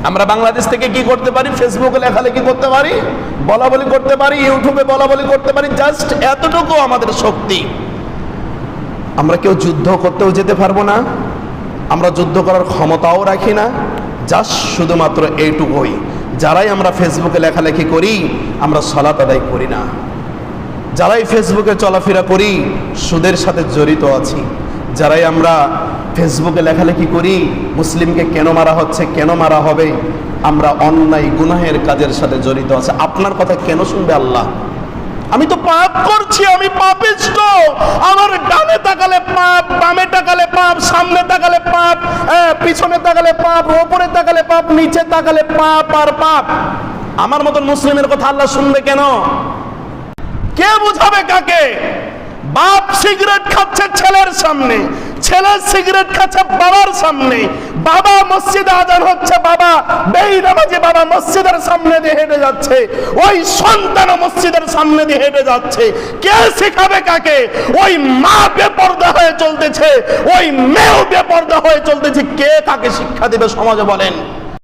আমরা বাংলাদেশ থেকে কি করতে পারি? ফেসবুকে লেখালেখি করতে পারি, বলাবলি করতে পারি, ইউটিউবে বলাবলি করতে পারি, জাস্ট এতটুকু আমাদের শক্তি। আমরা কেউ যুদ্ধ করতেও যেতে পারবো না, আমরা যুদ্ধ করার ক্ষমতাও রাখি না, জাস্ট শুধুমাত্র এইটুকুই, যারাই আমরা ফেসবুকে লেখালেখি করি আমরা সালাত আদায় করি না, যারাই ফেসবুকে চলাফেরা করি সুদের সাথে জড়িত আছি, যারাই আমরা ফেসবুকে লেখালেখি করি মুসলিমকে কেন মারা হচ্ছে, কেন মারা হবে, আমরা অন্যায় গুনাহের কাজের সাথে জড়িত আছে। আপনার কথা কেন শুনবে আল্লাহ? আমি তো পাপ করছি, আমি পাপিষ্ঠ, আমার ডানে তাকালে পাপ, বামে তাকালে পাপ, সামনে তাকালে পাপ, পিছনে তাকালে পাপ, ওপরে তাকালে পাপ, নিচে তাকালে পাপ আর পাপ। আমার মতন মুসলিমের কথা আল্লাহ শুনবে কেন? কে বুঝাবে কাকে? বাপ সিগারেট খাচ্ছে ছেলের সামনে, ছেলে সিগারেট খাচ্ছে বাবার সামনে, বাবা মসজিদে আজান হচ্ছে, বাবা বেনামাজি বাবা মসজিদের সামনে দিয়ে হেঁটে যাচ্ছে, ওই সন্তান মসজিদের সামনে দিয়ে হেঁটে যাচ্ছে। কে শেখাবে কাকে? ওই মা বেপরদা হয়ে চলতেছে, ওই মেয়েও বেপরদা হয়ে চলতেছে, কে কাকে শিক্ষা দিবে সমাজে বলেন?